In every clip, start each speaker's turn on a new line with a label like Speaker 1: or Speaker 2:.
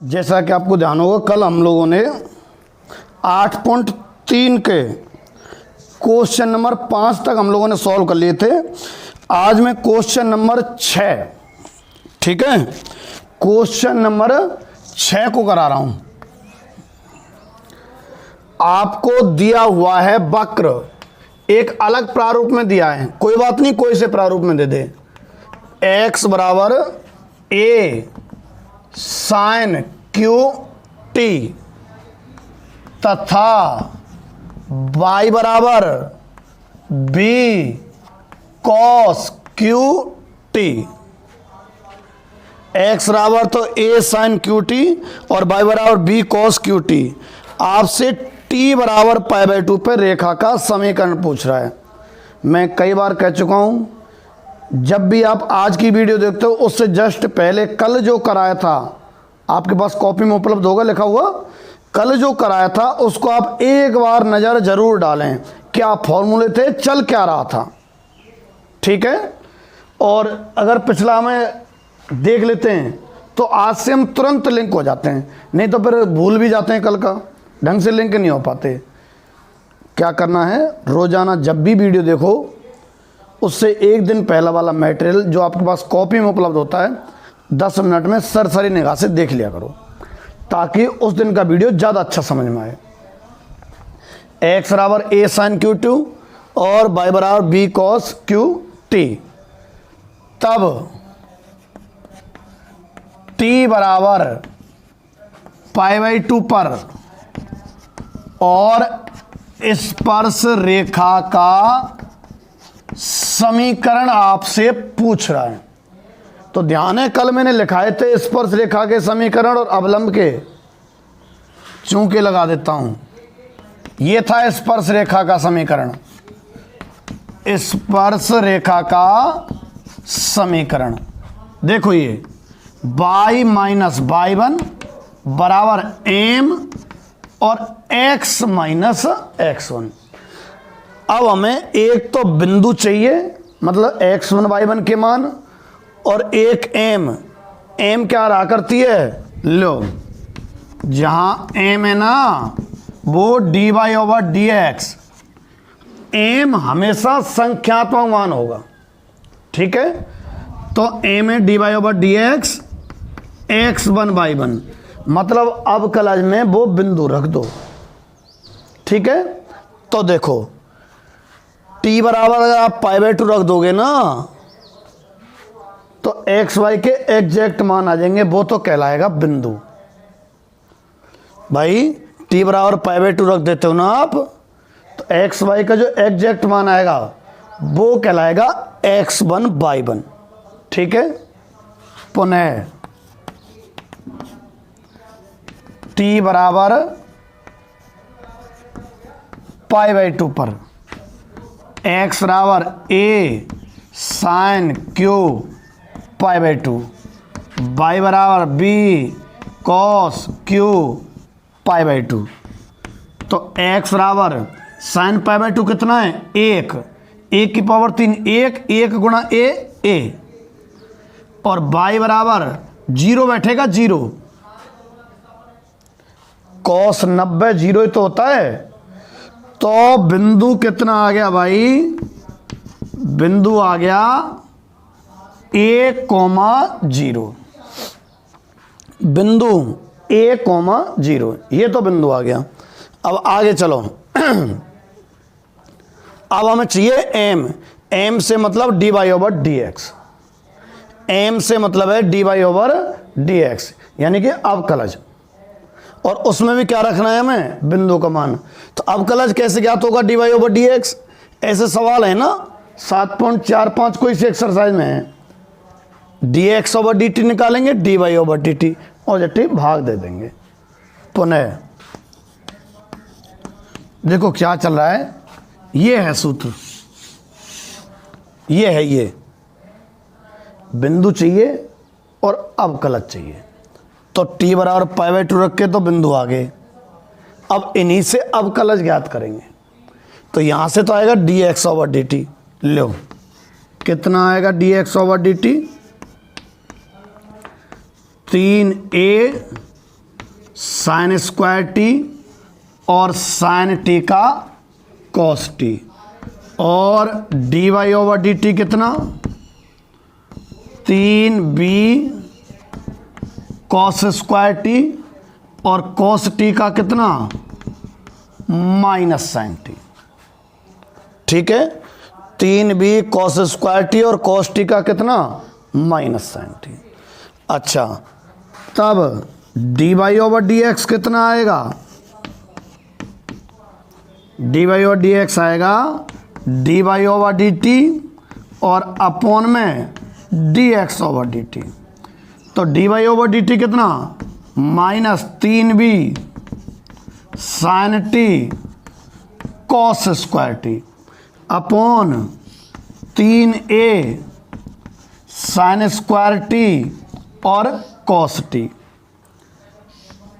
Speaker 1: जैसा कि आपको ध्यान होगा, कल हम लोगों ने 8.3 के क्वेश्चन नंबर 5 तक हम लोगों ने सॉल्व कर लिए थे। आज मैं क्वेश्चन नंबर 6, ठीक है, क्वेश्चन नंबर 6 को करा रहा हूं। आपको दिया हुआ है वक्र, एक अलग प्रारूप में दिया है, कोई बात नहीं, कोई से प्रारूप में दे दे। x बराबर a साइन क्यू टी तथा y बराबर b cos Q T. x बराबर तो a साइन क्यू टी और y बराबर b कॉस क्यू टी। आपसे t बराबर π/2 पर रेखा का समीकरण पूछ रहा है। मैं कई बार कह चुका हूं, जब भी आप आज की वीडियो देखते हो उससे जस्ट पहले कल जो कराया था, आपके पास कॉपी में उपलब्ध होगा लिखा हुआ, कल जो कराया था उसको आप एक बार नज़र जरूर डालें, क्या फॉर्मूले थे, चल क्या रहा था, ठीक है। और अगर पिछला में देख लेते हैं तो आज से हम तुरंत लिंक हो जाते हैं, नहीं तो फिर भूल भी जाते हैं, कल का ढंग से लिंक नहीं हो पाते। क्या करना है, रोज़ाना जब भी वीडियो देखो उससे एक दिन पहला वाला मटेरियल जो आपके पास कॉपी में उपलब्ध होता है 10 मिनट में सरसरी निगाह से देख लिया करो, ताकि उस दिन का वीडियो ज़्यादा अच्छा समझ में आए। x बराबर a साइन क्यू टू और y बराबर b कॉस क्यू टी। तब t बराबर π/2 पर और स्पर्श रेखा का समीकरण आपसे पूछ रहा है। तो ध्यान है, कल मैंने लिखाए थे स्पर्श रेखा के समीकरण और अवलंब के, चूंकि लगा देता हूं। यह था स्पर्श रेखा का समीकरण, स्पर्श रेखा का समीकरण। देखो ये y माइनस y1 बराबर m और x माइनस x1। अब हमें एक तो बिंदु चाहिए, मतलब x1 y1 के मान, और एक m क्या रहा करती है, लो जहां m है ना वो dy/dx, m हमेशा संख्यात्मक मान होगा, ठीक है। तो m है dy/dx x1 y1, मतलब अब कलज में वो बिंदु रख दो, ठीक है। तो देखो t बराबर अगर आप π/2 रख दोगे ना तो x y के एग्जैक्ट मान आ जाएंगे, वो तो कहलाएगा बिंदु। भाई t बराबर π/2 रख देते हो ना आप, तो x y का जो एग्जैक्ट मान आएगा वो कहलाएगा x1 y1, ठीक है। पुनः t बराबर π/2 पर x बराबर a साइन क्यू π/2, y बराबर b कॉस क्यू π/2। तो x बराबर साइन π/2 कितना है, 1 की पावर 3, 1 गुणा a, और y बराबर 0 बैठेगा 0, कॉस 90 0 ही तो होता है। तो बिंदु कितना आ गया भाई, बिंदु आ गया a,0, बिंदु a,0, ये तो बिंदु आ गया। अब आगे चलो अब हमें चाहिए m से मतलब dy/dx, m से मतलब है dy/dx, यानी कि अवकलज, और उसमें भी क्या रखना है हमें, बिंदु का मान। तो अवकलज कैसे ज्ञात होगा dy/dx, ऐसे सवाल है ना 7.45 कोई सी एक्सरसाइज में है, dx/dt निकालेंगे, dy/dt और dt भाग दे देंगे। पुनः देखो क्या चल रहा है, ये है सूत्र, ये है, ये बिंदु चाहिए और अवकलज चाहिए। तो t बराबर π/2 रख के तो बिंदु आ गए। अब इन्हीं से अवकलज ज्ञात करेंगे, तो यहां से तो आएगा dx/dt, लो कितना आएगा dx/dt, 3a sine square T और साइन टी का कॉस टी, और D Y over D T कितना 3b कॉस स्क्वायर टी और कॉस टी का कितना माइनस साइन टी। ठीक है, 3b कॉस स्क्वायर टी और कॉस टी का कितना माइनस साइन टी। अच्छा, तब D Y over D X कितना आएगा, D Y over D X आएगा D Y over D T और अपॉन में D x over D T. तो D Y over D T कितना minus 3b sine T cos square T upon 3a sine square T और cos T.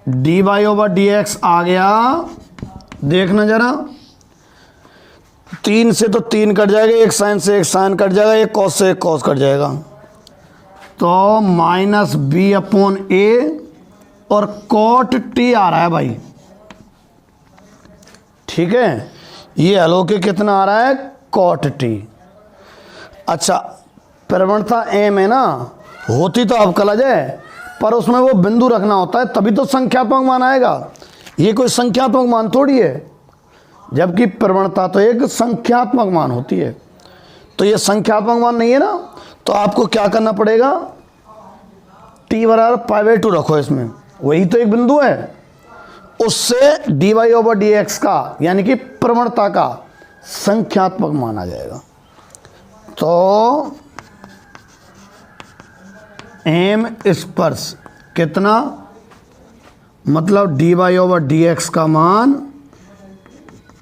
Speaker 1: D Y over D X आ गया, देखना जरा, 3 से तो 3 कट जाएगा, एक साइन से एक साइन कट जाएगा, एक कॉस से एक कॉस कट जाएगा, तो माइनस बी अपॉन ए और कॉट टी आ रहा है भाई। ठीक है, ये हल होके कितना आ रहा है कॉट टी। अच्छा, प्रवणता एम है ना, होती तो अवकलज है पर उसमें वो बिंदु रखना होता है तभी तो संख्यात्मक मान आएगा, ये कोई संख्यात्मक मान थोड़ी है, जबकि प्रवणता तो एक संख्यात्मक मान होती है। तो ये संख्यात्मक मान नहीं है ना, तो आपको क्या करना पड़ेगा, टी बराबर π/2 रखो इसमें, वही तो एक बिंदु है, उससे d Y over D x का यानी कि प्रवणता का संख्यात्मक मान आ जाएगा। तो एम स्पर्श कितना, मतलब d Y over D x का मान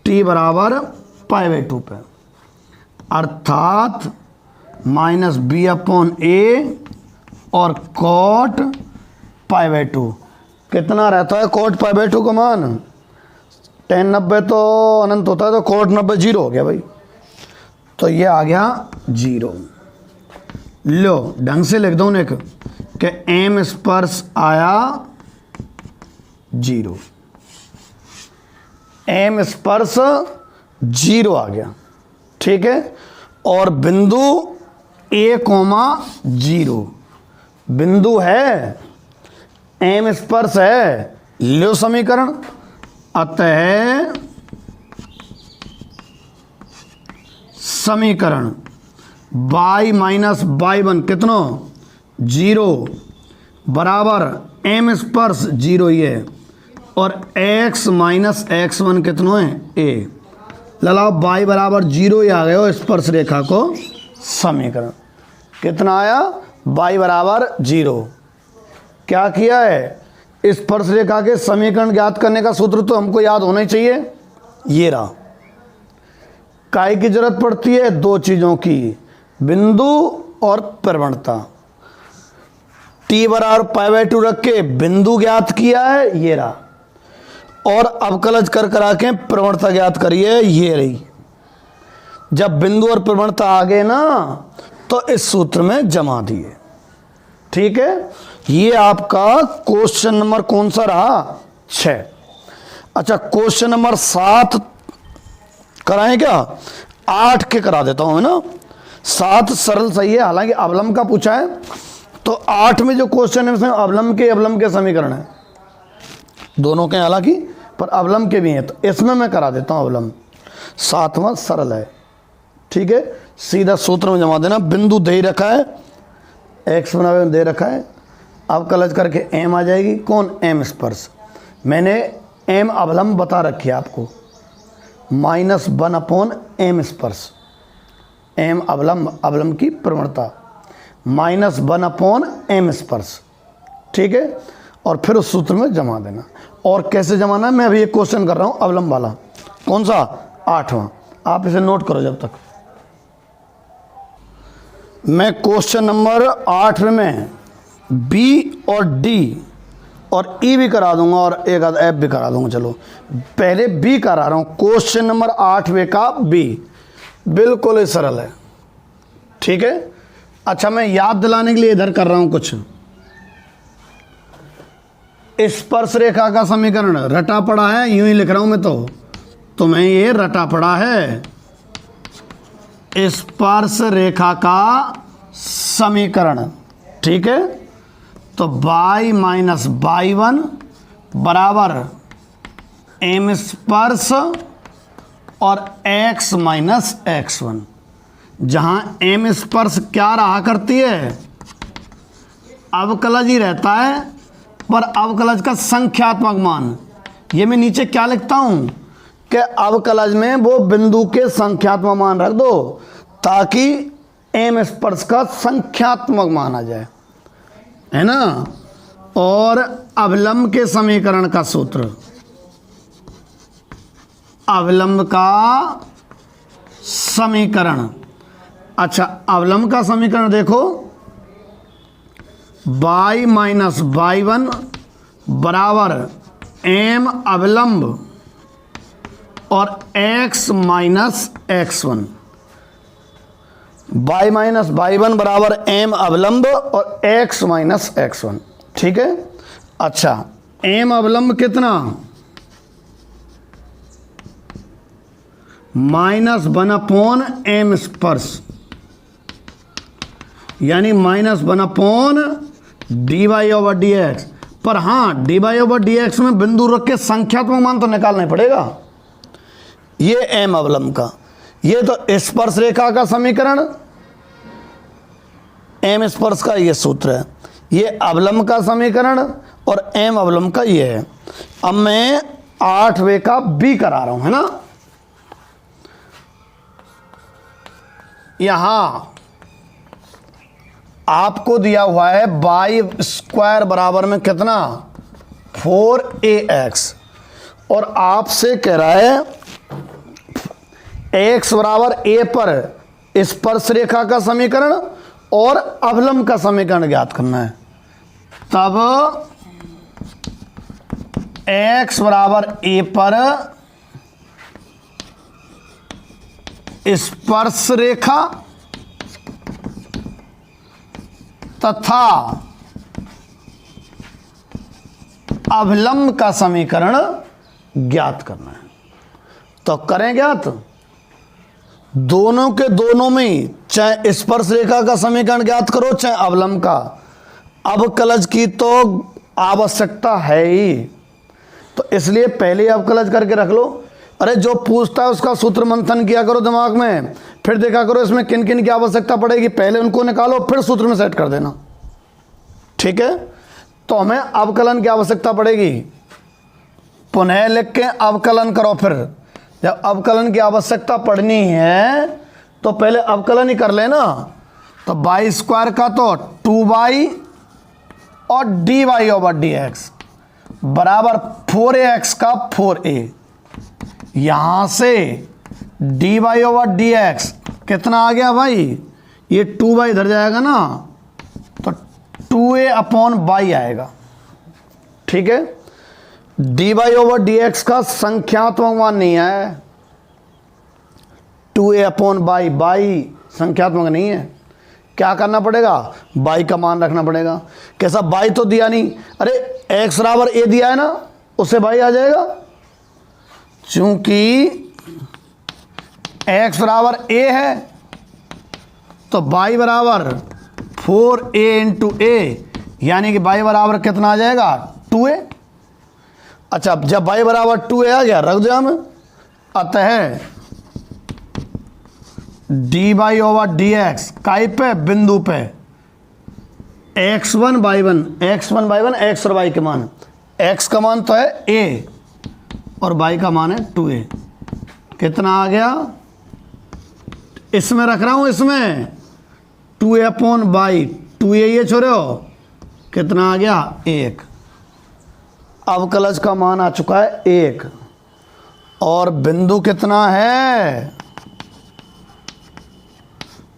Speaker 1: टी बराबर π/2 पे, अर्थात माइनस बी अपॉन ए और कॉट π/2 कितना रहता है, कॉट π/2 का मान tan 90 तो अनंत होता है, तो कॉट 90 जीरो हो गया भाई, तो ये आ गया जीरो। लो ढंग से लिख दो एक कि एम स्पर्श आया जीरो, एम स्पर्श जीरो आ गया। ठीक है, और बिंदु ए कोमा जीरो बिंदु है, एम स्पर्श है, लो समीकरण, अतः समीकरण y माइनस y1 कितनो जीरो बराबर एम स्पर्श जीरो ही है और x माइनस x1 कितनो है a, ललाओ y बराबर जीरो ही आ गए हो स्पर्श रेखा को समीकरण। कितना आया, y बराबर जीरो। क्या किया है, स्पर्श रेखा के समीकरण ज्ञात करने का सूत्र तो हमको याद होना ही चाहिए, ये रहा। काय की जरूरत पड़ती है, दो चीज़ों की, बिंदु और प्रवणता। टी बराबर π/2 रख के बिंदु ज्ञात किया है, ये रहा, और अवकलज कर करा के प्रवणता ज्ञात करिए, ये रही। जब बिंदु और प्रवणता आ गए ना तो इस सूत्र में जमा दिए। ठीक है, ये आपका क्वेश्चन नंबर कौन सा रहा, 6। अच्छा, क्वेश्चन नंबर 7 कराएं क्या, 8 के करा देता हूं, है ना। 7 सरल सही है, हालांकि अवलंब का पूछा है, तो 8 में जो क्वेश्चन है उसमें अवलंब के समीकरण है, दोनों के हालांकि, पर अवलंब के भी हैं, तो इसमें मैं करा देता हूं अवलंब। 7वां सरल है। ठीक है, सीधा सूत्र में जमा देना, बिंदु दे रखा है, एक्स बराबर दे रखा है, अवकलज करके एम आ जाएगी, कौन, एम स्पर्श। मैंने एम अवलंब बता रखी है आपको, -1 अपॉन एम स्पर्श, एम अवलंब की प्रवणता, -1 अपॉन एम स्पर्श। ठीक है, और फिर उस सूत्र में जमा देना। और कैसे जमाना है, मैं अभी एक क्वेश्चन कर रहा हूँ अवलंब वाला, कौन सा, 8वां, आप इसे नोट करो जब तक। मैं क्वेश्चन नंबर 8 में बी और डी और ई भी करा दूंगा और एक आध एफ भी करा दूंगा। चलो पहले बी करा रहा हूँ, क्वेश्चन नंबर 8वें का बी, बिल्कुल ही सरल है। ठीक है, अच्छा मैं याद दिलाने के लिए इधर कर रहा हूँ कुछ। स्पर्श रेखा का समीकरण रटा पड़ा है, यूं ही लिख रहा हूं मैं, तो तुम्हें ये रटा पड़ा है। स्पर्श रेखा का समीकरण, ठीक है। तो y माइनस y1 बराबर m स्पर्श और x माइनस x1, जहां m स्पर्श क्या रहा करती है, अवकलज ही रहता है, पर अवकलज का संख्यात्मक मान। ये मैं नीचे क्या लिखता हूं कि अवकलज में वो बिंदु के संख्यात्मक मान रख दो ताकि m स्पर्श का संख्यात्मक मान आ जाए, है ना। और अवलंब के समीकरण का सूत्र, अवलंब का समीकरण। अच्छा, अवलंब का समीकरण देखो, y माइनस y1 बराबर m अवलंब और x minus x1। y minus y1 बराबर m अवलंब और x माइनस x1, ठीक है। अच्छा, m अवलंब कितना, -1/m स्पर्श, यानी -1/dy ओवर dx। पर हाँ, dy ओवर dx में बिंदु रख के संख्यात्मक मान तो निकालना ही पड़ेगा। ये m अवलंब का, ये तो स्पर्श रेखा का समीकरण, m स्पर्श का ये सूत्र है, ये अवलंब का समीकरण और m अवलंब का ये है। अब मैं 8वें का b करा रहा हूं, है ना। यहां आपको दिया हुआ है y स्क्वायर बराबर में कितना, 4ax, और आपसे कह रहा है x बराबर a पर स्पर्श रेखा का समीकरण और अवलंब का समीकरण ज्ञात करना है। तब x बराबर a पर स्पर्श रेखा तथा अवलंब का समीकरण ज्ञात करना है। तो करें ज्ञात, दोनों के दोनों में, चाहे स्पर्श रेखा का समीकरण ज्ञात करो चाहे अवलंब का, अवकलज की तो आवश्यकता है ही, तो इसलिए पहले अवकलज करके रख लो। अरे जो पूछता है उसका सूत्र मंथन किया करो दिमाग में, फिर देखा करो इसमें किन किन की आवश्यकता पड़ेगी, पहले उनको निकालो फिर सूत्र में सेट कर देना, ठीक है। तो हमें अवकलन की आवश्यकता पड़ेगी, पुनः लिख के अवकलन करो। फिर जब अवकलन की आवश्यकता पड़नी है तो पहले अवकलन ही कर लेना। तो y स्क्वायर का तो 2y और dy ओवर dx बराबर 4ax का 4a, यहां से dy ओवर dx कितना आ गया भाई, ये 2y इधर जाएगा ना, तो 2a अपॉन y आएगा, ठीक है। dy ओवर dx का संख्यात्मक मान नहीं है, 2a अपॉन y संख्यात्मक नहीं है। क्या करना पड़ेगा, y का मान रखना पड़ेगा। कैसा, y तो दिया नहीं, अरे x बराबर a दिया है ना, उससे y आ जाएगा। चूंकि x बराबर a है तो y बराबर 4a इंटू a, यानी कि y बराबर कितना आ जाएगा, 2a। अच्छा, जब y बराबर 2a आ गया, रख दिया हमें। अतः dy ओवर dx काई पे, बिंदु पे x1 y1, x और y के मान, x का मान तो है a और y का मान है 2a, कितना आ गया, इसमें रख रहा हूं, इसमें 2a अपॉन y, 2a ये छोड़े हो, कितना आ गया 1। अवकलज का मान आ चुका है 1, और बिंदु कितना है,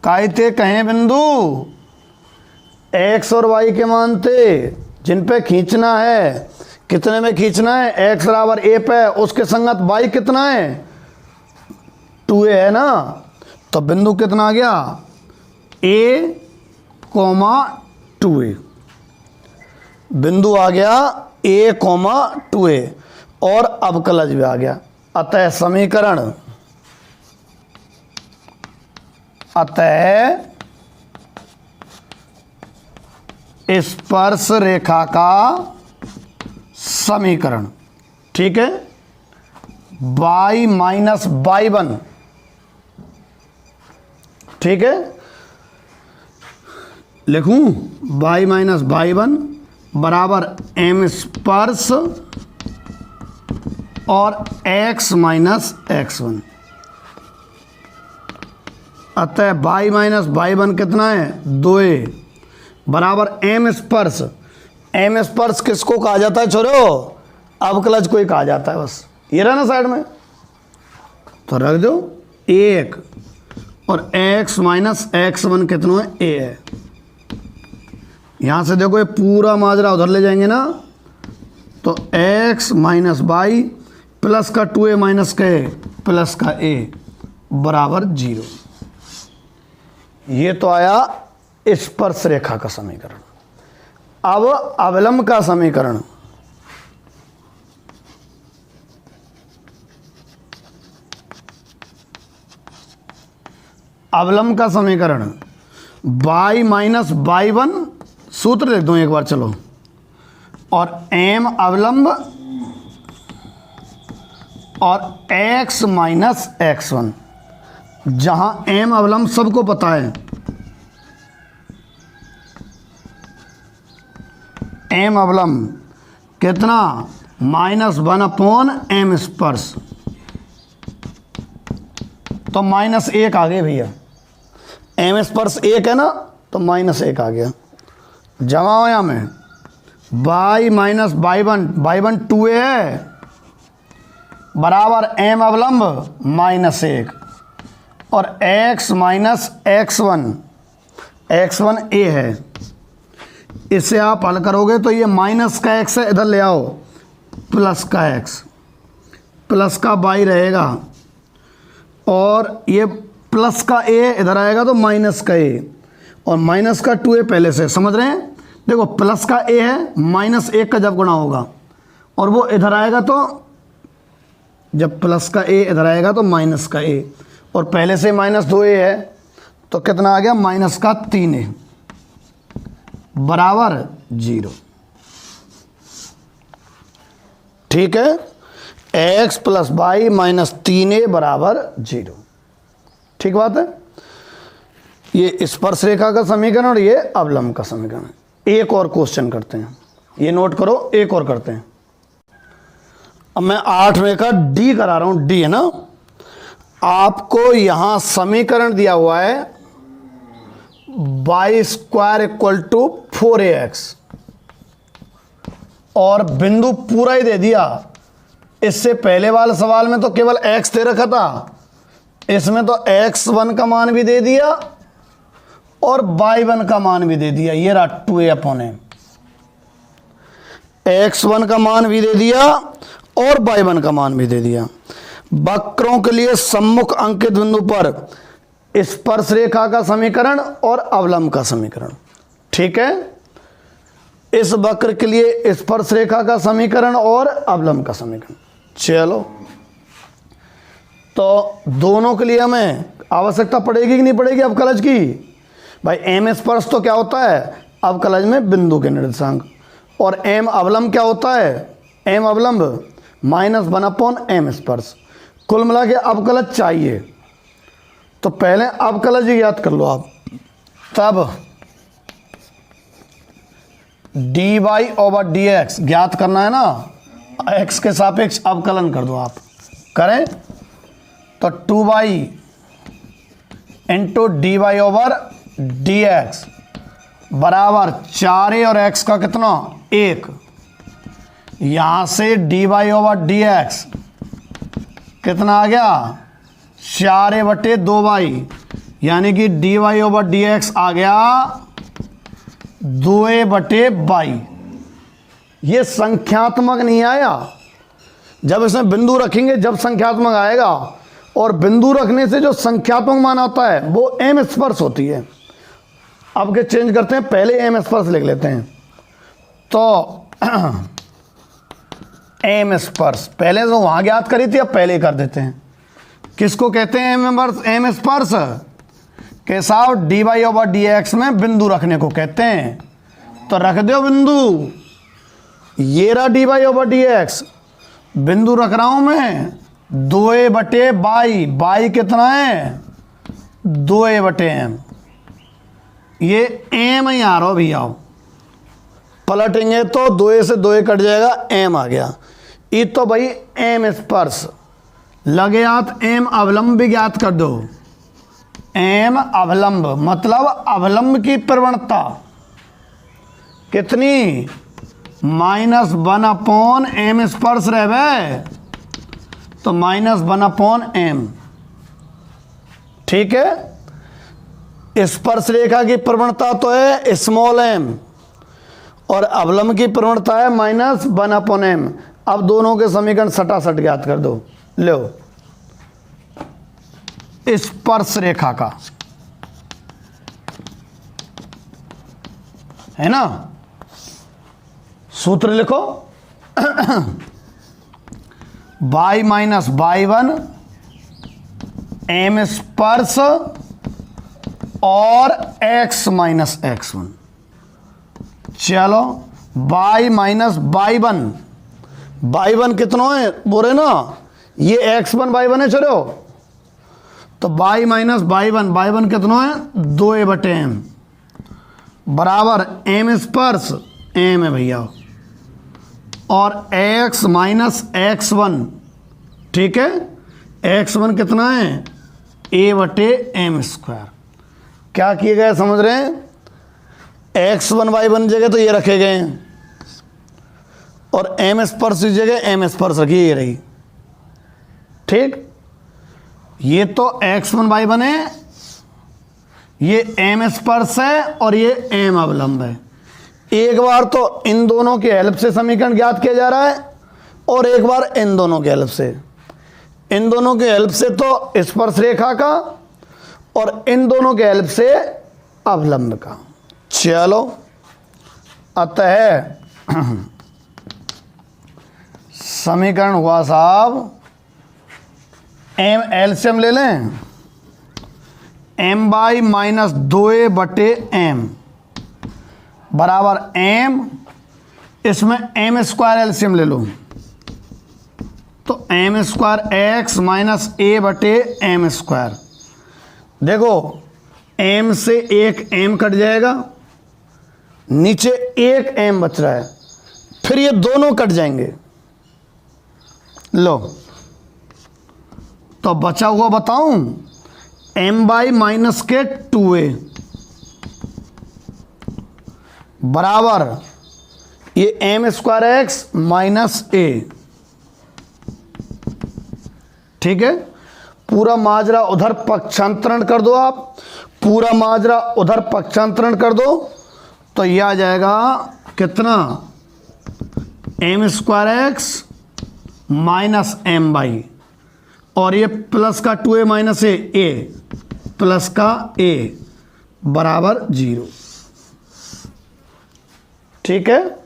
Speaker 1: कायते कहें बिंदु, x और y के मान थे जिन पे खींचना है। कितने में खींचना है, x बराबर a पे, उसके संगत y कितना है, 2a है ना। तो बिंदु कितना आ गया, a, 2a, बिंदु आ गया a कॉमा 2a और अवकलज भी आ गया। अतः स्पर्श रेखा का समीकरण, ठीक है, y माइनस y1, ठीक है, लिखूं y माइनस y1 बराबर m स्पर्श और x माइनस x1। अतः y माइनस y1 कितना है 2a बराबर m स्पर्श। m स्पर्श किसको कहा जाता है छोरो? अवकलज को ही कहा जाता है। बस ये रहा ना साइड में, तो रख दो 1 और x माइनस x1 कितना है a है। यहां से देखो ये पूरा माजरा उधर ले जाएंगे ना, तो x माइनस y प्लस का 2a माइनस का a प्लस का a बराबर 0। ये तो आया स्पर्श रेखा का समीकरण। अब अवलंब का समीकरण, अवलंब का समीकरण y माइनस y1, सूत्र लिख दूं एक बार चलो, और m अवलंब और x माइनस x1, जहां m अवलंब सबको पता है, m अवलंब कितना -1/m स्पर्श, तो -1 आ गए भैया। m स्पर्श 1 है ना, तो -1 आ गया। जमा हो यहां में y माइनस y1 2a है बराबर m अवलंब -1 और x माइनस x1 a है। इससे आप हल करोगे तो ये माइनस का x है, इधर ले आओ, प्लस का x, प्लस का y रहेगा, और ये प्लस का a इधर आएगा तो माइनस का a, और माइनस का 2a पहले से समझ रहे हैं। देखो प्लस का a है, -1 का जब गुणा होगा और वो इधर आएगा, तो जब प्लस का a इधर आएगा तो माइनस का a, और पहले से -2a है, तो कितना आ गया -3a बराबर 0। ठीक है, x plus y minus 3a बराबर 0। ठीक बात है। ये स्पर्श रेखा का समीकरण और ये अवलंब का समीकरण। एक और क्वेश्चन करते हैं, ये नोट करो, एक और करते हैं। अब मैं 8वें का डी करा रहा हूं, डी है ना। आपको यहां समीकरण दिया हुआ है y² = 4ax, और बिंदु पूरा ही दे दिया। इससे पहले वाले सवाल में तो केवल x दे रखा था, इसमें तो x1 का मान भी दे दिया और y1 का मान भी दे दिया। ये रहा 2a/m, x1 का मान भी दे दिया और y1 का मान भी दे दिया। वक्रों के लिए सम्मुख अंकित बिंदु पर स्पर्श रेखा का समीकरण और अवलंब का समीकरण। ठीक है, इस वक्र के लिए स्पर्श रेखा का समीकरण और अवलंब का समीकरण। चलो, तो दोनों के लिए हमें आवश्यकता पड़ेगी कि नहीं पड़ेगी अवकलज की? भाई m स्पर्श तो क्या होता है अवकलज में बिंदु के निर्देशांक, और m अवलंब क्या होता है? m अवलंब -1/m स्पर्श। कुल मिला के अवकलज चाहिए, तो पहले अवकलज याद कर लो आप, तब dy/dx ज्ञात करना है ना, x के सापेक्ष अवकलन कर दो आप। करें तो 2y × dy/dx बराबर 4a और x का कितना 1। यहां से dy/dx कितना आ गया 4a/2y, यानी कि dy/dx आ गया 2a/y। ये संख्यात्मक नहीं आया, जब इसमें बिंदु रखेंगे जब संख्यात्मक आएगा, और बिंदु रखने से जो संख्यात्मक मान आता है वो m स्पर्श होती है। अब के चेंज करते हैं, पहले m स्पर्श लिख लेते हैं। तो एम स्पर्श, पहले तो वहाँ ज्ञात करी थी, अब पहले कर देते हैं। किसको कहते हैं एम स्पर्श? के साहब dy ओवर dx में बिंदु रखने को कहते हैं। तो रख दो बिंदु, ये रहा dy ओवर dx, बिंदु रख रहा हूं मैं 2a/y, y कितना है 2a/m, ये m ही आ रहा हो भैया, पलटेंगे तो 2a से 2a कट जाएगा, m आ गया। ये तो भाई एम स्पर्श लगे हाथ, एम अवलंब भी ज्ञात कर दो। एम अवलंब मतलब अवलंब की प्रवणता कितनी? -1/m स्पर्श रहे, तो -1/m, ठीक है। स्पर्श रेखा की प्रवणता तो है स्मॉल m और अवलंब की प्रवणता है -1/m। अब दोनों के समीकरण सटासट ज्ञात कर दो। लो, स्पर्श रेखा का है ना, सूत्र लिखो y - y1 m स्पर्श और x - x1। चलो y - y1 कितना है बोले ना, ये x1 y1 है, चलो तो y - y1 कितना है 2a/m बराबर m स्पर्श m है भैया, और x - x1, ठीक है, x1 कितना है a/m²। क्या किए गए समझ रहे हैं? x1 y1 जगह तो ये रखे गए हैं, और m स्पर्श की जगह m स्पर्श रखी, ये रही, ठीक। ये तो x1 y1 है, ये m स्पर्श है और ये m अवलंब है। एक बार तो इन दोनों की हेल्प से समीकरण ज्ञात किया जा रहा है, और एक बार इन दोनों की हेल्प से। इन दोनों की हेल्प से तो स्पर्श रेखा का, और इन दोनों के हेल्प से अवलंब का। चलो, अतः समीकरण हुआ साहब, एम एलसीएम ले लें, m/- 2a/m बराबर m, इसमें m² एलसीएम ले लो, तो m² x - a/m²। देखो m से एक m कट जाएगा, नीचे एक m बच रहा है, फिर ये दोनों कट जाएंगे। लो, तो बचा हुआ बताऊं, m/-2a बराबर ये m² x - a, ठीक है। पूरा माजरा उधर पक्षांतरण कर दो, आप पूरा माजरा उधर पक्षांतरण कर दो, तो यह आ जाएगा कितना, m² x - m/, और ये प्लस का 2a - a प्लस का a बराबर 0, ठीक है।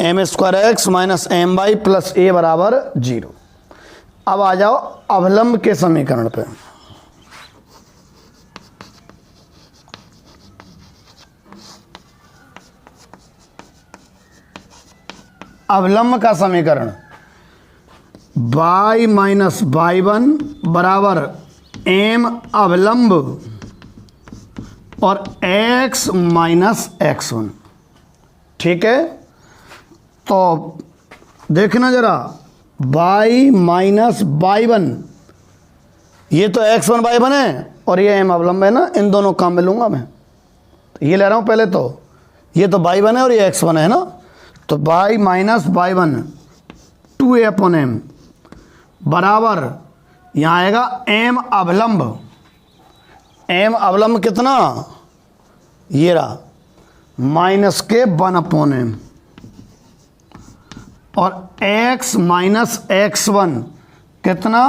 Speaker 1: m² x - m/, plus a बराबर 0। अब आ जाओ अवलंब के समीकरण पे। अवलंब का समीकरण y - y1 बराबर m अवलंब और x - x1, ठीक है। तो देखना जरा, y - y1, ये तो x1 y1 है और ये m अवलंब है ना, इन दोनों काम में लूंगा मैं, तो ये ले रहा हूं पहले, तो ये तो y1 है और ये x1 है ना, तो y - y1 2a/m बराबर यहाँ आएगा m अवलंब, m अवलंब कितना, ये रहा -1/m, और x - x1 कितना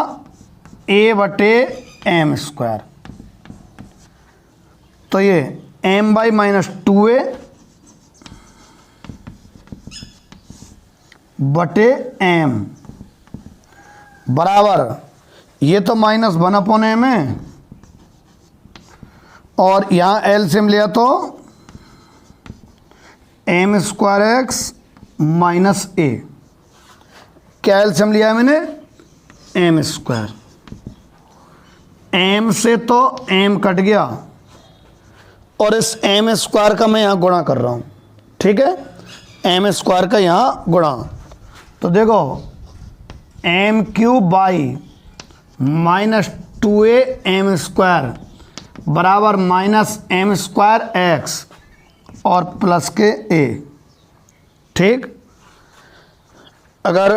Speaker 1: a/m², तो ये m/-2a बटे एम बराबर, ये तो -1/m है और यहाँ एलसीएम लिया तो m²x - a। क्या एलसीएम लिया है मैंने? m²। m से तो m कट गया और इस m² का मैं यहाँ गुणा कर रहा हूँ, ठीक है, m² का यहाँ गुणा। तो देखो m³ बाई -2am² बराबर -m²x और प्लस के a, ठीक। अगर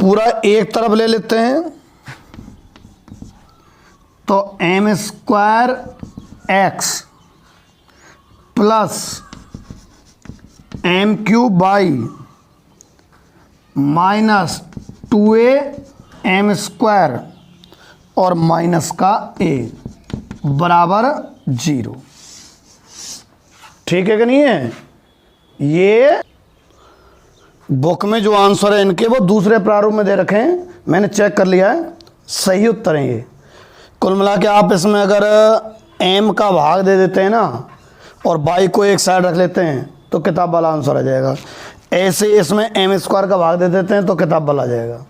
Speaker 1: पूरा एक तरफ ले लेते हैं तो m²x plus m³ by -2am² और माइनस का a बराबर 0, ठीक है कि नहीं है? ये बुक में जो आंसर है इनके वो दूसरे प्रारूप में दे रखे हैं, मैंने चेक कर लिया है, सही उत्तर है ये। कुल मिला के आप इसमें अगर m का भाग दे देते हैं ना और y को एक साइड रख लेते हैं तो किताब वाला आंसर आ जाएगा। ऐसे इसमें m² का भाग दे देते हैं तो किताब वाला आ जाएगा,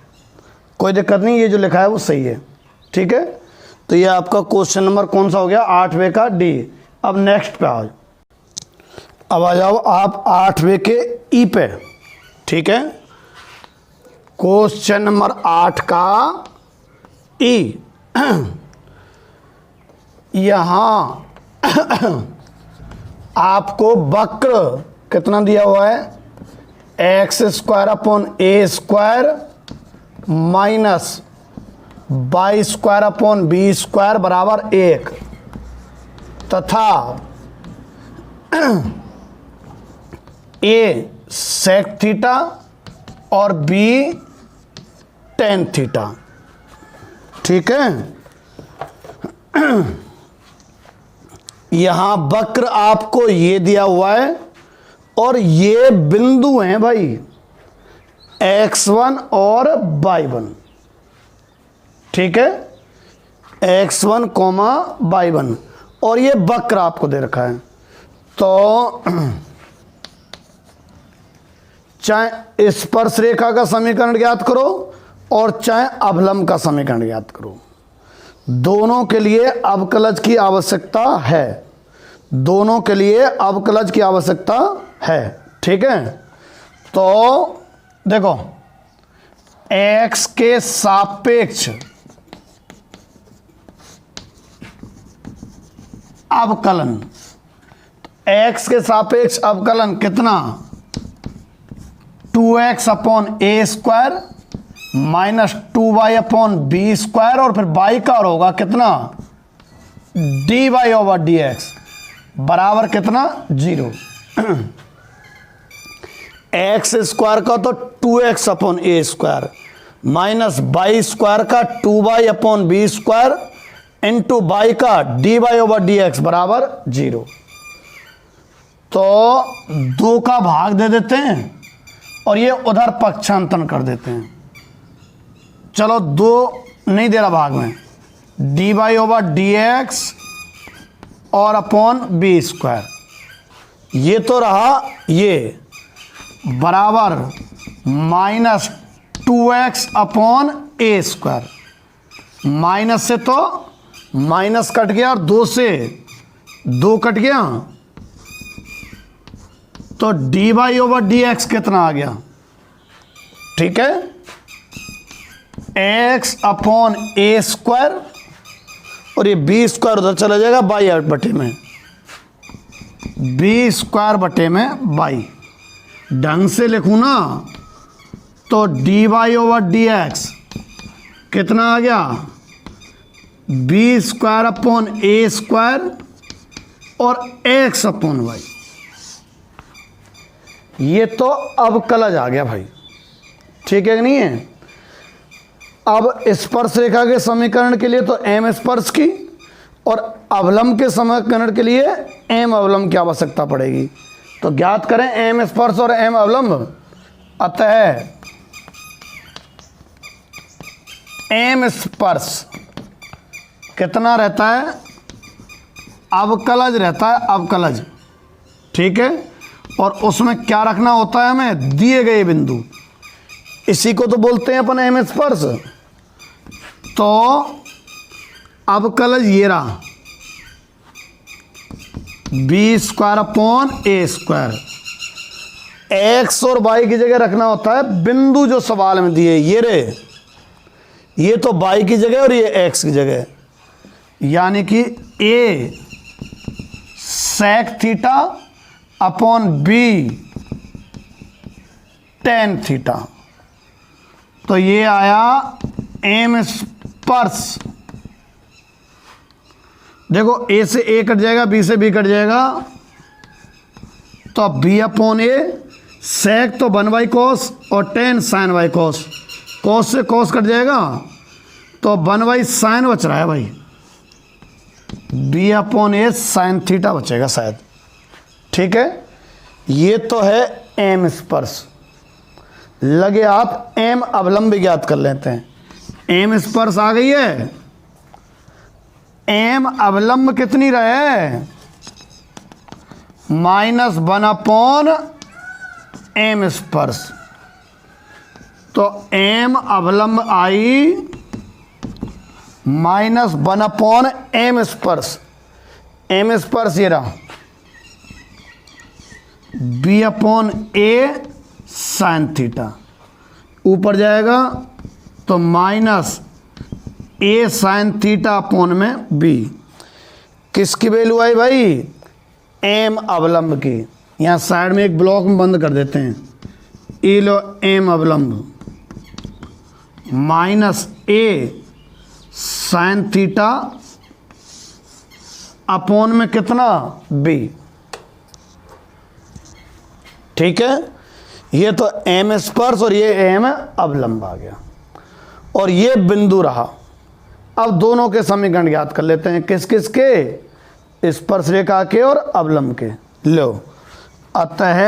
Speaker 1: कोई दिक्कत नहीं, ये जो लिखा है वो सही है, ठीक है। तो ये आपका क्वेश्चन नंबर कौन सा हो गया? 8वें का डी। अब नेक्स्ट पे आओ, अब आ जाओ आप 8वें के ई पे, ठीक है। क्वेश्चन नंबर 8 का ई। यहाँ आपको वक्र कितना दिया हुआ है? x² माइनस y² बराबर 1 तथा a sec थीटा और b tan थीटा, ठीक है। यहां वक्र आपको ये दिया हुआ है और ये बिंदु हैं भाई x1 और y1, ठीक है, x1, y1 और ये वक्र आपको दे रखा है। तो चाहे स्पर्श रेखा का समीकरण ज्ञात करो और चाहे अवलंब का समीकरण ज्ञात करो, दोनों के लिए अवकलज की आवश्यकता है, दोनों के लिए अवकलज की आवश्यकता है, ठीक है। तो देखो x के सापेक्ष अवकलन, x के सापेक्ष अवकलन कितना? 2x/a² माइनस 2y/b² और फिर y का होगा कितना? dy/dx बराबर कितना? 0। x² का तो 2x/a² माइनस y² का 2y/b² इंटू y का dy/dx बराबर 0। तो 2 का भाग दे देते हैं और ये उधर पक्षांतरण कर देते हैं। चलो 2 नहीं दे रहा भाग में, dy/dx और अपॉन b², ये तो रहा ये बराबर माइनस 2x/a², माइनस से तो माइनस कट गया और 2 से 2 कट गया तो dy/dx कितना आ गया? ठीक है, x/a² और ये b² उधर चला जाएगा y बटे में, b² बटे में y। ढंग से लिखूं ना तो dy/dx कितना आ गया? b²/a² और x/y। ये तो अवकलज आ गया भाई, ठीक है कि नहीं है। अब स्पर्श रेखा के समीकरण के लिए तो m स्पर्श की और अवलंब के समीकरण के लिए m अवलंब की आवश्यकता पड़ेगी। तो ज्ञात करें m स्पर्श और m अवलंब। अतः एम स्पर्श कितना रहता है, अवकलज रहता है, अवकलज, ठीक है। और उसमें क्या रखना होता है हमें, दिए गए बिंदु, इसी को तो बोलते हैं अपन एम स्पर्श। तो अवकलज ये रहा बी स्क्वायर अपॉन ए स्क्वायर, एक्स और वाई की जगह रखना होता है बिंदु जो सवाल में दिए, ये रे, ये तो वाई की जगह और ये एक्स की जगह, यानी कि A sec theta upon B tan theta. तो ये आया एम स्पर्श। देखो ए से ए कट जाएगा, बी से बी कट जाएगा, तो बी अपॉन ए, सेक तो 1 कॉस और tan sine y cos, cos से कॉस कट जाएगा तो 1 साइन बच रहा है भाई, b upon a sine theta बचेगा शायद, ठीक है। ये तो है एम स्पर्श। लगे आप एम अवलंब ज्ञात कर लेते हैं। एम स्पर्श आ गई है, एम अवलंब कितनी रहे, -1 अपॉन एम स्पर्श। तो एम अवलंब आई -1 अपॉन एम स्पर्श। एम स्पर्श ये रहा B upon a sine theta, ऊपर जाएगा तो माइनस ए साइन थीटा अपॉन में बी। किसकी वैल्यू आई भाई, एम अवलंब की। यहाँ साइड में एक ब्लॉक में बंद कर देते हैं, ए लो एम अवलंब माइनस ए साइन थीटा अपॉन में कितना, बी, ठीक है। ये तो एम स्पर्श और ये एम अवलंब आ गया, और ये बिंदु रहा। अब दोनों के समीकरण ज्ञात कर लेते हैं, किस किस के, स्पर्श रेखा के और अवलंब के। लो, अतः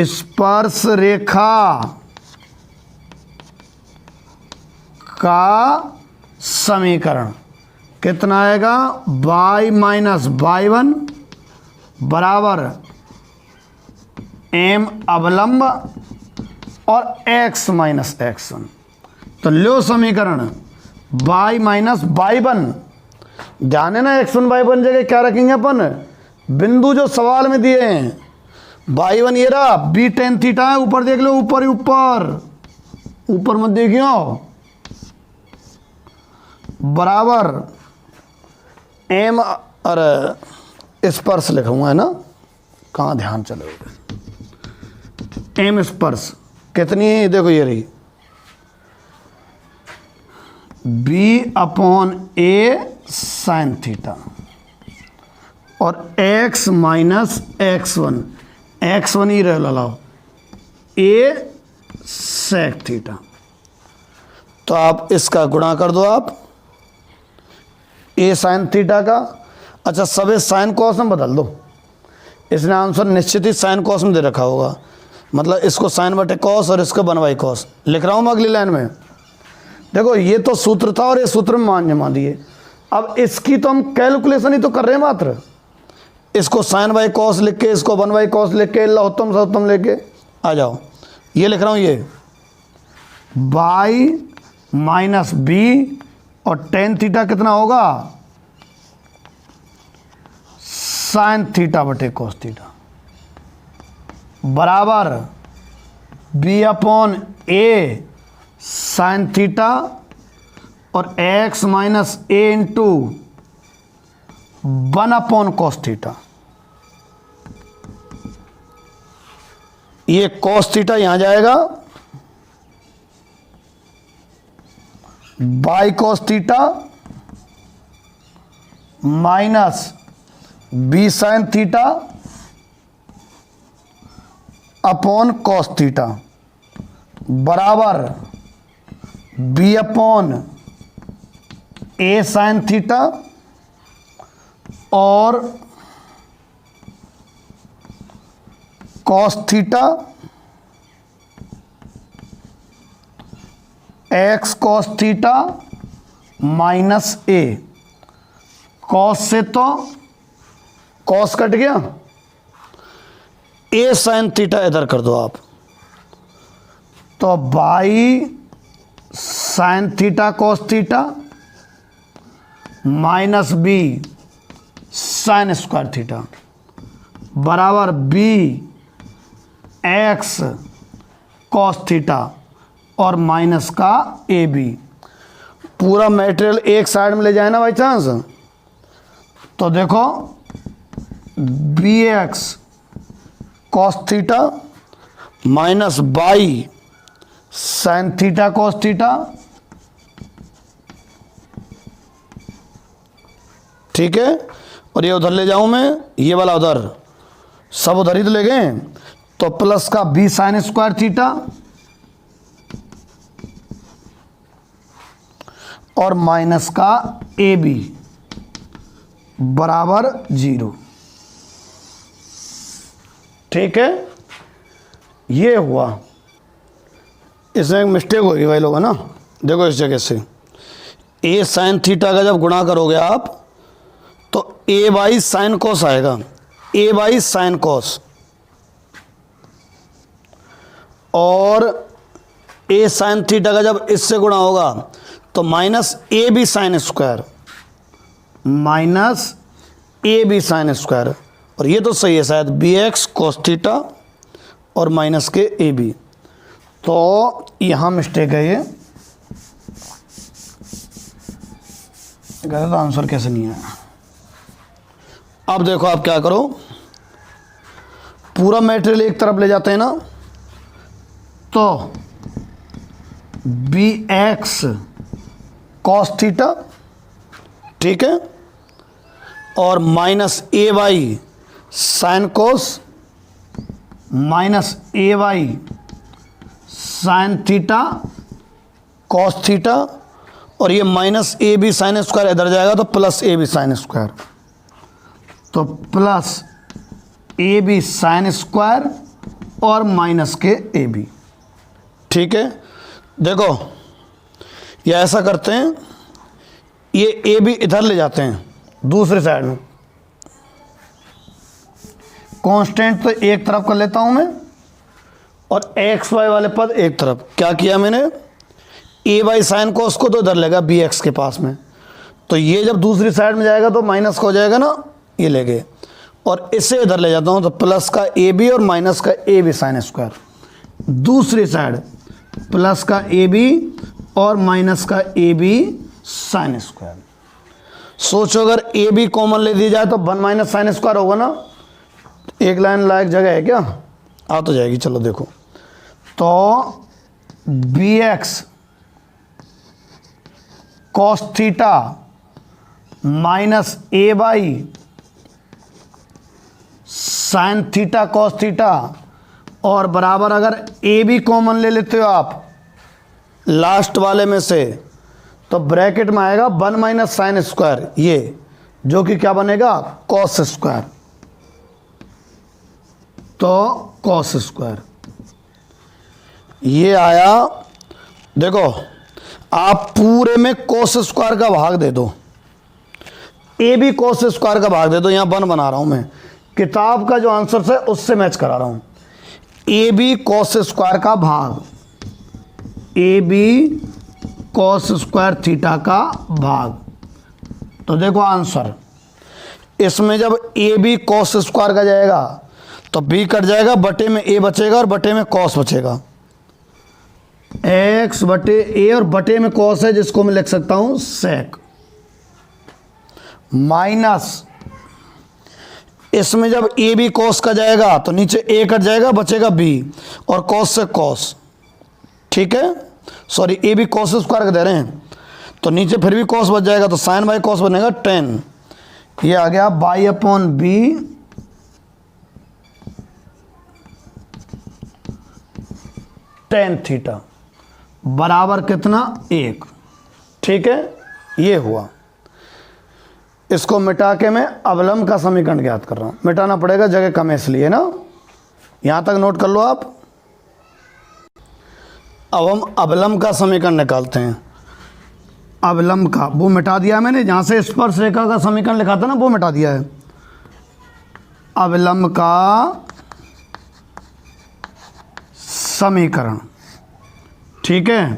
Speaker 1: स्पर्श रेखा का समीकरण कितना आएगा, y माइनस y1 बराबर एम अवलंब और x माइनस x1। तो लो समीकरण y माइनस y1, ध्यान है ना, x1 y1 जगह क्या रखेंगे अपन, बिंदु जो सवाल में दिए हैं। y1 ये रहा, b tan थीटा है, ऊपर देख लो, ऊपर ही ऊपर, ऊपर मत देखियो, बराबर एम, अरे स्पर्श लिखूंगा है ना, कहाँ ध्यान चलोगे, एम स्पर्श कितनी है, देखो ये रही B upon a sine theta और x माइनस x1, x1 ही रह लाओ, ए सेक थीटा। तो आप इसका गुणा कर दो, आप ए साइन थीटा का, अच्छा सबे साइन कॉस में बदल दो, इसने आंसर निश्चित ही साइन कॉस में दे रखा होगा, मतलब इसको साइन बटे कॉस और इसको 1 कॉस लिख रहा हूँ मैं अगली लाइन में। देखो ये तो सूत्र था और ये सूत्र में मान जमा दिए। अब इसकी तो हम कैलकुलेशन ही तो कर रहे हैं मात्र, इसको साइन बाई कॉस लिख के, इसको 1 कॉस लिख के, लघुत्तम सर्वोत्तम लेके आ जाओ। ये लिख रहा हूँ, ये बाई माइनस बी और टेन थीटा कितना होगा, साइन थीटा बटे कॉस थीटा बराबर b upon a sine theta और x minus a into 1 upon cos theta. ये कॉस थीटा यहां जाएगा, by cos theta minus b sine theta upon cos theta बराबर b upon a sine theta और cos theta x cos theta minus a, cos से तो cos cut गया, ए sine theta इधर कर दो आप, तो by sine theta cos theta minus b sine square theta बराबर बी एक्स कॉस थीटा और माइनस का ए बी। पूरा मटेरियल एक साइड में ले जाए ना बाई चांस, तो देखो b x cos theta minus by sine theta cos theta, ठीक है। और ये उधर ले जाऊं मैं, ये वाला उधर, सब उधर ही तो ले गए, तो प्लस का बी साइन स्क्वायर थीटा और माइनस का ए बी बराबर 0, ठीक है। ये हुआ, इसमें एक मिस्टेक होगी भाई लोगों ना, देखो इस जगह से ए साइन थीटा का जब गुणा करोगे आप तो ए बाई साइन कॉस आएगा, ए बाई साइन कॉस, और ए साइन थीटा का जब इससे गुणा होगा तो minus a b sine square, minus a b sine square, और ये तो सही है शायद, बी एक्स कॉस थीटा और माइनस के ए बी, तो यहाँ मिस्टेक है ये, कहते तो आंसर कैसे नहीं आया। अब देखो आप क्या करो, पूरा मटेरियल एक तरफ ले जाते हैं ना, तो बी एक्स कॉस थीटा, ठीक है, और minus a y sine cos minus a y sine theta cos theta, और ये minus a b sine square इधर जाएगा तो plus a b sine square, तो plus a b sine square और माइनस के ए बी, ठीक है। देखो ये ऐसा करते हैं, ये ए बी इधर ले जाते हैं दूसरी साइड में, कांस्टेंट तो एक तरफ कर लेता हूं मैं और एक्स वाई वाले पद एक तरफ। क्या किया मैंने, ए वाई साइन को उसको तो इधर लेगा बी एक्स के पास में, तो ये जब दूसरी साइड में जाएगा तो माइनस का हो जाएगा ना, ये ले गए, और इसे इधर ले जाता हूं तो प्लस का ए बी और माइनस का ए बी साइन स्क्वायर, दूसरी साइड प्लस का ए बी और माइनस का ए बी साइन स्क्वायर। सोचो अगर ए बी कॉमन ले दी जाए तो 1 माइनस साइन स्क्वायर होगा ना, एक लाइन लायक जगह है क्या, आ तो जाएगी, चलो देखो, तो b x cos theta minus a by sine theta cos theta, और बराबर अगर ए बी कॉमन ले लेते हो आप लास्ट वाले में से, तो ब्रैकेट में आएगा 1 माइनस साइन स्क्वायर, ये जो कि क्या बनेगा कॉस स्क्वायर, तो कॉस स्क्वायर ये आया। देखो आप पूरे में कॉस स्क्वायर का भाग दे दो, ए बी कॉस स्क्वायर का भाग दे दो, यहाँ 1 बना रहा हूं मैं, किताब का जो आंसर है उससे मैच करा रहा हूं, ए बी कॉस स्क्वायर का भाग, a b cos square theta का भाग, तो देखो आंसर, इसमें जब ए बी कॉस स्क्वायर का जाएगा तो बी कट जाएगा, बटे में ए बचेगा और बटे में कॉस बचेगा, एक्स बटे ए और बटे में कॉस है जिसको मैं लिख सकता हूं सेक, माइनस इसमें जब ए बी कॉस का जाएगा तो नीचे ए कट जाएगा, बचेगा बी और कॉस से कॉस, ठीक है, sorry a b cos square का दे रहे हैं तो नीचे फिर भी कॉस बच जाएगा, तो साइन बाई कॉस बनेगा 10, ये आ गया by upon B tan theta बराबर कितना 1, ठीक है, ये हुआ। इसको मिटा के मैं अवलंब का समीकरण ज्ञात कर रहा हूं, मिटाना पड़ेगा जगह कम है इसलिए ना, यहां तक नोट कर लो आप। अब हम अवलंब का समीकरण निकालते हैं। अवलंब का वो मिटा दिया मैंने, जहाँ से स्पर्श रेखा का समीकरण लिखा था ना वो मिटा दिया है। अवलंब का समीकरण, ठीक है।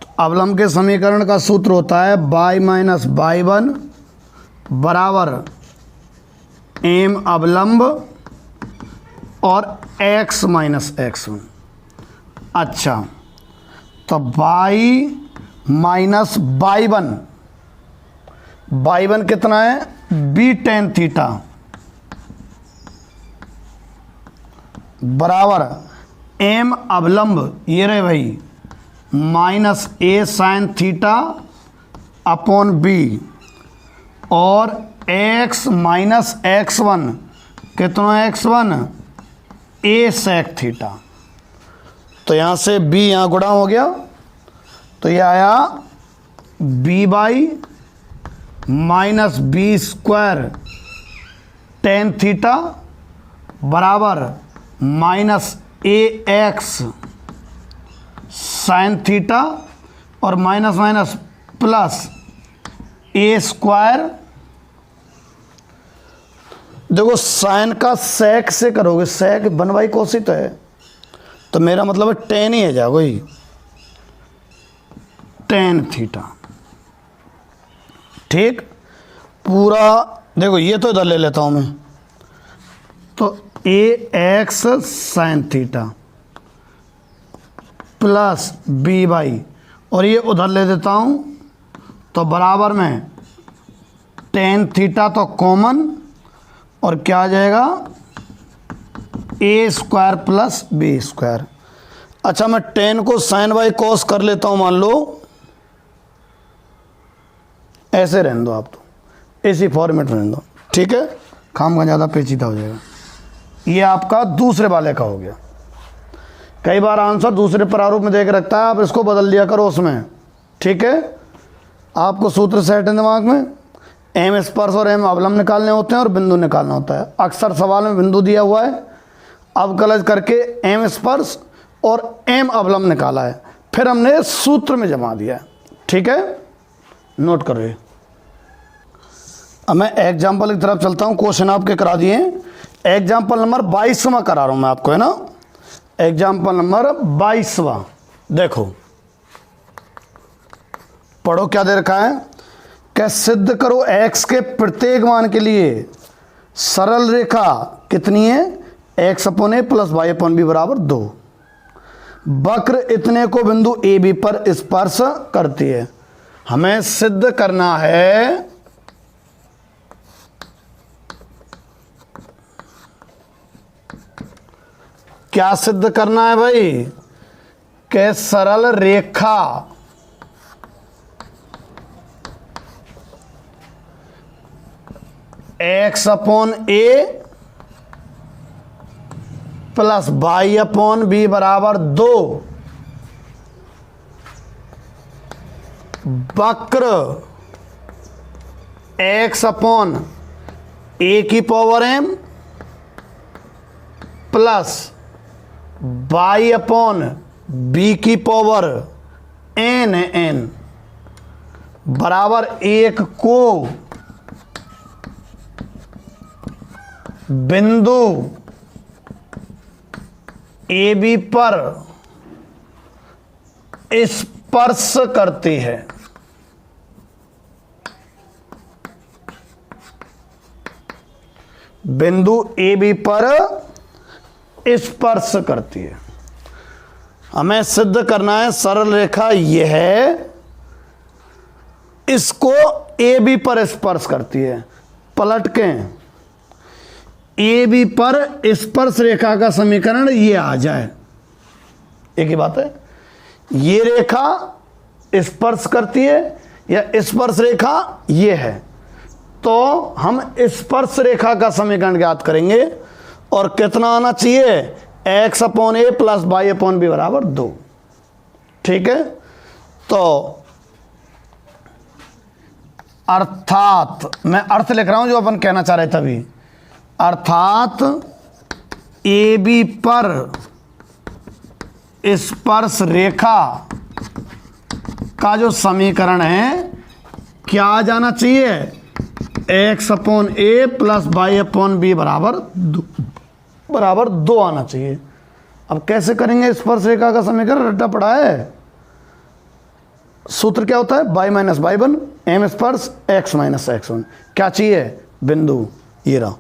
Speaker 1: तो अवलंब के समीकरण का सूत्र होता है y माइनस y1 बराबर m अवलंब और x माइनस x1। अच्छा, तो y माइनस y1 कितना है, b tan थीटा बराबर m अवलंब, ये रहे भाई, minus a sign theta upon b, और x माइनस x1 कितना है, x1 a सेक थीटा। तो यहाँ से b यहाँ गुणा हो गया, तो ये आया b by minus b square tan theta बराबर minus a x sine theta, और minus minus plus a square. देखो साइन का सेक से करोगे, सेक 1 कोसित है, तो मेरा मतलब है टेन ही है जाएगा वही, टेन थीटा। ठीक, पूरा देखो ये तो इधर ले लेता हूं मैं, तो a x sine theta plus b by, और ये उधर ले देता हूं, तो बराबर में टेन थीटा तो कॉमन, और क्या आ जाएगा, ए स्क्वायर प्लस बी स्क्वायर। अच्छा, मैं टेन को साइन बाई कॉस कर लेता हूं, मान लो ऐसे रहने दो, आप तो इसी फॉर्मेट में रहने दो, ठीक है, काम का ज़्यादा पेचीदा हो जाएगा। ये आपका दूसरे वाले का हो गया। कई बार आंसर दूसरे प्रारूप में दे के रखता है, आप इसको बदल दिया करो उसमें, ठीक है। आपको सूत्र सेट है दिमाग में, एम स्पर्श और एम अवलंब निकालने होते हैं और बिंदु निकालना होता है। अक्सर सवाल में बिंदु दिया हुआ है, अब गलत करके एम स्पर्श और एम अवलंब निकाला है, फिर हमने सूत्र में जमा दिया है, ठीक है, नोट कर रहे। अब मैं एग्जाम्पल की तरफ चलता हूँ, क्वेश्चन आपके करा दिए। एग्जाम्पल नंबर 22वां करा रहा हूँ मैं आपको, है ना। एग्जाम्पल नंबर 22वां, देखो पढ़ो क्या दे रखा है। क्या सिद्ध करो x के प्रत्येक मान के लिए सरल रेखा कितनी है, x upon a plus y upon b बराबर 2। वक्र इतने को बिंदु ए बी पर स्पर्श करती है। हमें सिद्ध करना है क्या सिद्ध करना है भाई, कि सरल रेखा x upon a plus y upon b बराबर 2 वक्र x अपॉन ए की power m plus y upon b की पावर n बराबर 1 को बिंदु ए बी पर स्पर्श करती है। बिंदु ए बी पर स्पर्श करती है। हमें सिद्ध करना है सरल रेखा यह है, इसको ए बी पर स्पर्श करती है। पलट के ए बी पर स्पर्श रेखा का समीकरण ये आ जाए, एक ही बात है। ये रेखा स्पर्श करती है या स्पर्श रेखा ये है, तो हम स्पर्श रेखा का समीकरण ज्ञात करेंगे। और कितना आना चाहिए, x upon a plus y upon b बराबर 2, ठीक है। तो अर्थात, मैं अर्थ लिख रहा हूं जो अपन कहना चाह रहे थे अभी, अर्थात ए बी पर स्पर्श रेखा का जो समीकरण है क्या आ जाना चाहिए, x upon a plus y upon b बराबर 2 आना चाहिए। अब कैसे करेंगे स्पर्श रेखा का समीकरण, रट्टा पड़ा है। सूत्र क्या होता है, y माइनस y1 m स्पर्श x माइनस x1। क्या चाहिए, बिंदु, ये रहा,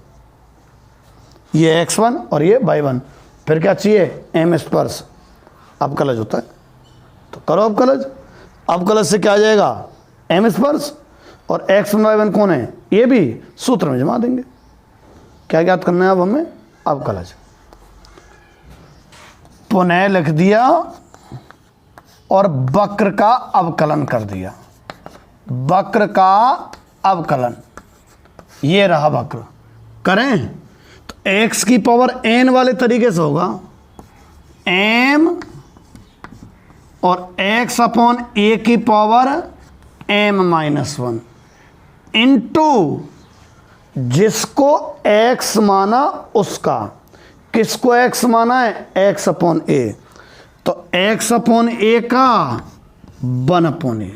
Speaker 1: ये x1 और ये y1। फिर क्या चाहिए, m स्पर्श। अवकलज होता है, तो करो अवकलज। अवकलज से क्या आ जाएगा, m स्पर्श और x1 y1 कौन है, ये भी सूत्र में जमा देंगे। क्या ज्ञात करना है अब हमें, अवकलज। पुनः लिख दिया और वक्र का अवकलन कर दिया। वक्र का अवकलन, ये रहा वक्र। करें तो x की पावर n वाले तरीके से होगा, m और x अपॉन a की पावर m माइनस 1 इंटू जिसको x माना उसका। किसको x माना है, x अपॉन a, तो x अपॉन a का 1 अपॉन a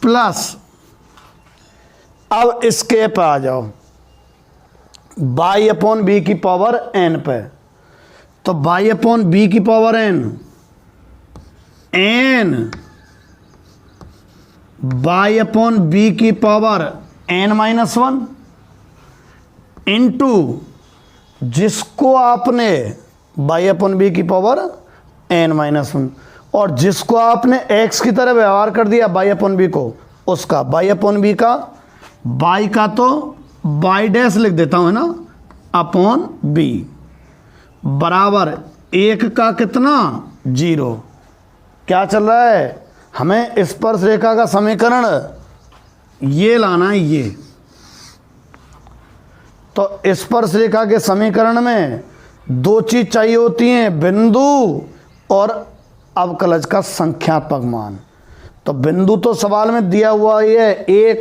Speaker 1: प्लस, अब इसके पे आ जाओ, y अपॉन बी की पावर n पे, तो y अपॉन बी की power n y upon b की पावर n माइनस 1 इंटू जिसको आपने y अपॉन बी की पावर n माइनस 1 और जिसको आपने x की तरह व्यवहार कर दिया y अपॉन बी को, उसका y अपॉन बी का, y का तो y डैश लिख देता हूँ, है ना, अपॉन बी बराबर 1 का कितना, 0। क्या चल रहा है, हमें स्पर्श रेखा का समीकरण ये लाना है, ये। तो स्पर्श रेखा के समीकरण में 2 चीज चाहिए होती हैं, बिंदु और अवकलज का संख्यात्मक मान। तो बिंदु तो सवाल में दिया हुआ ही है a,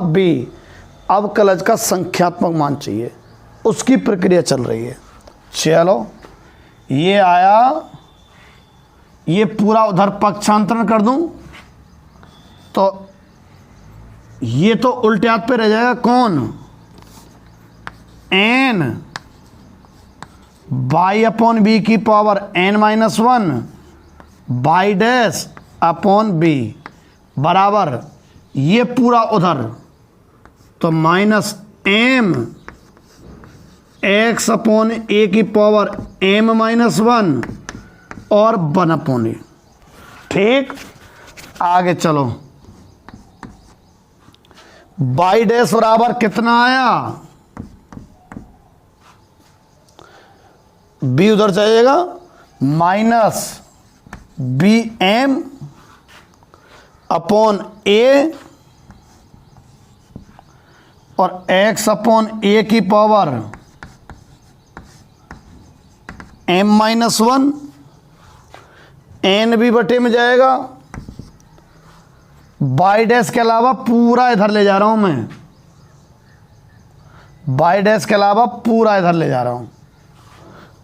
Speaker 1: b, अवकलज का संख्यात्मक मान चाहिए, उसकी प्रक्रिया चल रही है। चलो ये आया, ये पूरा उधर पक्षांतरण कर दूं तो ये तो उल्टे हाथ पे रह जाएगा, कौन, n y अपॉन बी की power n minus 1 y dash upon b बराबर ये पूरा उधर, तो minus m x upon a की पावर m माइनस 1 और 1 अपॉन ए। ठीक, आगे चलो, y डैश बराबर कितना आया, b उधर जाइएगा, माइनस बी एम अपॉन ए और x अपॉन ए की पावर m माइनस 1, n भी बटे में जाएगा, y डैश के अलावा पूरा इधर ले जा रहा हूं मैं, y डैश के अलावा पूरा इधर ले जा रहा हूं।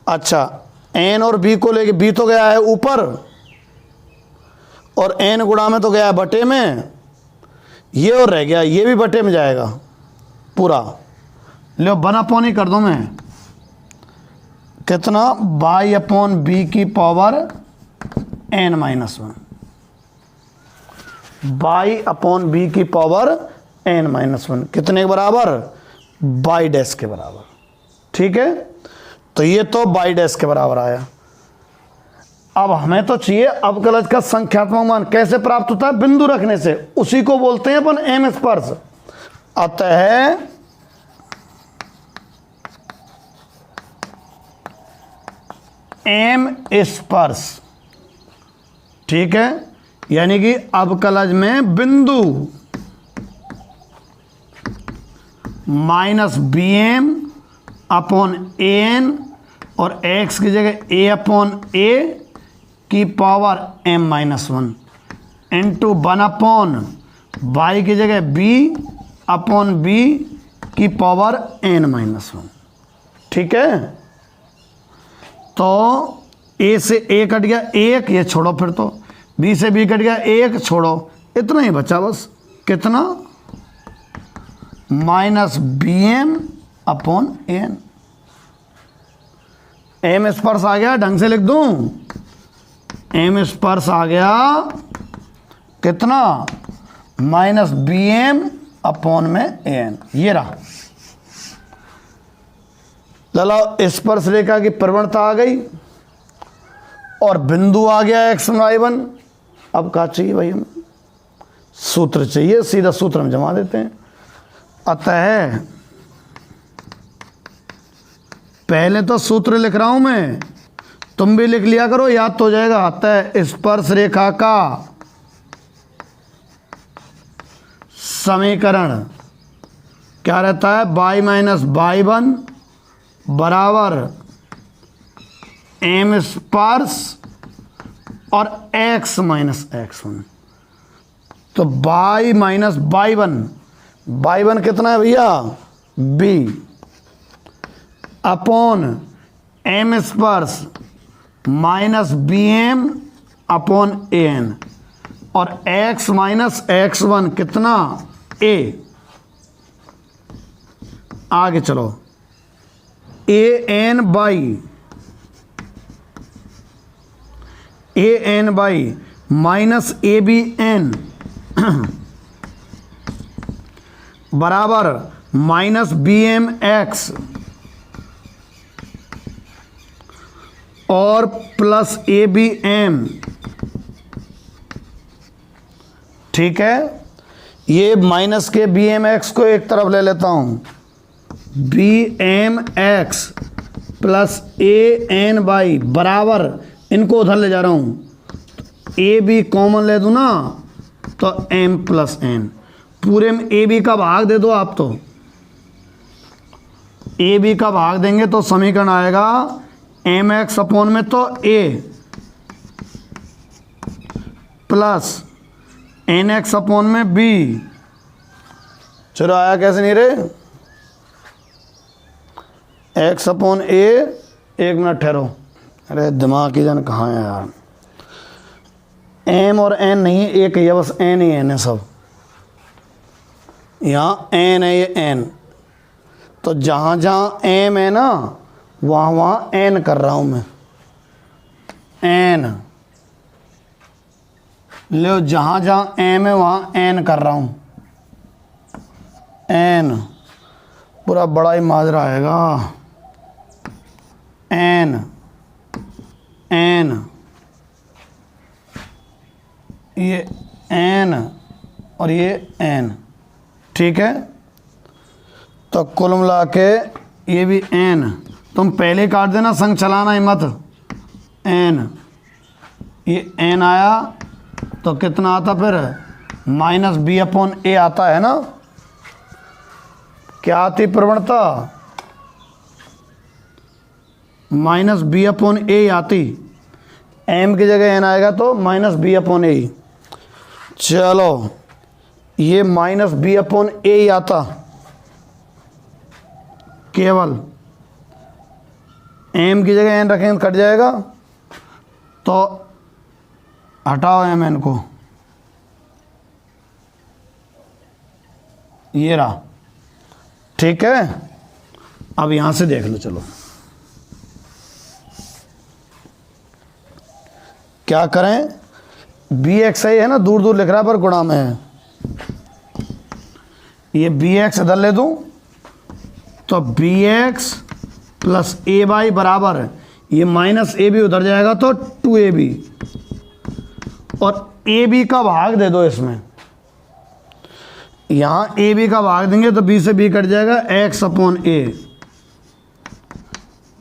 Speaker 1: अच्छा, n और b को लेके, b तो गया है ऊपर और n गुणा में तो गया है बटे में, ये और रह गया, ये भी बटे में जाएगा पूरा। लो 1 अपॉन ही कर दूं मैं, कितना, y अपॉन बी की power n minus 1, y upon b की पावर n माइनस 1 कितने के बराबर, y डैश के बराबर। ठीक है, तो ये तो y डैश के बराबर आया। अब हमें तो चाहिए अवकलज का संख्यात्मक मान। कैसे प्राप्त होता है, बिंदु रखने से, उसी को बोलते हैं अपन m स्पर्श। अतः m स्पर्श, ठीक है, यानी कि अवकलज में बिंदु minus b m upon a n और x की जगह a अपॉन ए की power m minus 1 into 1 upon y की जगह b अपॉन b की पावर n माइनस 1। ठीक है, तो ए से ए कट गया, एक ये छोड़ो, फिर तो बी से बी कट गया, एक छोड़ो, इतना ही बचा बस। कितना? Minus b m upon n. M स्पर्श आ गया, ढंग से लिख दूं, एम स्पर्श आ गया कितना? माइनस बी एम अपॉन में एन। ये रहा चलो, स्पर्श रेखा की प्रवणता आ गई और बिंदु आ गया एक्स वाई वन। अब क्या चाहिए भाई? हमें सूत्र चाहिए, सीधा सूत्र में जमा देते हैं। अतः पहले तो सूत्र लिख रहा हूं मैं, तुम भी लिख लिया करो, याद तो हो जाएगा। अतः स्पर्श रेखा का समीकरण क्या रहता है? y माइनस वाई वन बराबर एम स्पर्श और x माइनस एक्स वन। तो y माइनस वाई वन कितना है भैया? b अपॉन एम स्पर्श minus b m upon a n, और x माइनस एक्स वन कितना? a। आगे चलो, a n by minus a b n बराबर माइनस बी एम एक्स और प्लस ए बी एम। ठीक है, ये माइनस के बी एम एक्स को एक तरफ ले लेता हूँ, b m x plus a n by बराबर, इनको उधर ले जा रहा हूँ, ए बी कॉमन ले दूँ ना तो एम प्लस एन। पूरे में ए बी का भाग दे दो आप, तो ए बी का भाग देंगे तो समीकरण आएगा एम एक्स अपॉन में तो ए प्लस एन एक्स अपॉन में बी। चलो आया कैसे नहीं रे? एक्स अपॉन ए, एक मिनट ठहरो, अरे दिमाग की जान कहाँ है यार। एम और एन नहीं है, एक ही है बस, एन ही एन है सब। यहाँ एन है, ये एन, तो जहाँ जहाँ एम है ना वहाँ वहाँ एन कर रहा हूँ मैं, एन लो, जहाँ जहाँ एम है वहाँ एन कर रहा हूँ, एन। पूरा बड़ा ही माजरा आएगा, एन एन, ये एन और ये एन। ठीक है, तो कुल मिला के ये भी एन, तुम पहले काट देना, संग चलाना ही मत। एन, ये एन आया तो कितना आता फिर? माइनस बी अपॉन ए आता है ना। क्या आती प्रवणता? माइनस बी अपॉन ए आती, एम की जगह एन आएगा तो माइनस बी अपॉन ए। चलो, ये माइनस बी अपॉन ए ही आता, केवल एम की जगह एन रखेंगे कट जाएगा, तो हटाओ एम एन को, ये रहा। ठीक है, अब यहां से देख लो, चलो क्या करें? बी एक्स है ना, दूर दूर लिख रहा है पर गुणा में है। ये बी एक्स इधर ले दूं तो बी एक्स प्लस ए वाई बराबर, ये माइनस ए बी उधर जाएगा तो टू ए बी, और ए बी का भाग दे दो इसमें। यहाँ ए बी का भाग देंगे तो बी से बी कट जाएगा, x upon a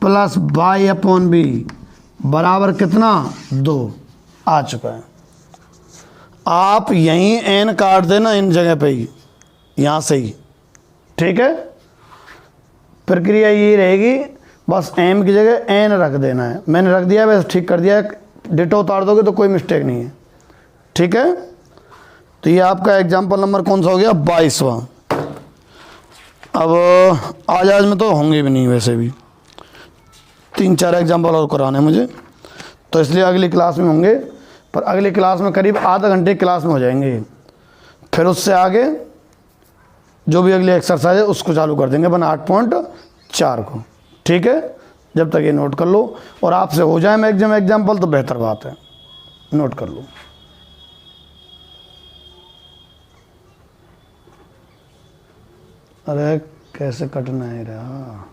Speaker 1: plus y upon b बराबर कितना? 2 आ चुका है। आप यहीं एन काट देना इन जगह पे ही, यहाँ से ही। ठीक है, प्रक्रिया यही रहेगी, बस एम की जगह एन रख देना है। मैंने रख दिया है, वैसे ठीक कर दिया है, डिटो उतार दोगे तो कोई मिस्टेक नहीं है। ठीक है, तो ये आपका एग्जाम्पल नंबर कौन सा हो गया? 22वां। अब आज में तो होंगे भी नहीं, वैसे भी 3-4 एग्जाम्पल और कराने मुझे। तो इसलिए अगली क्लास में होंगे, पर अगली क्लास में करीब आधा घंटे क्लास में हो जाएंगे। फिर उससे आगे जो भी अगली एक्सरसाइज है उसको चालू कर देंगे अपन 8.4 को। ठीक है, जब तक ये नोट कर लो, और आपसे हो जाए मैक्सिमम एग्जाम्पल तो बेहतर बात है, नोट कर लो। अरे कैसे कट नहीं रहा।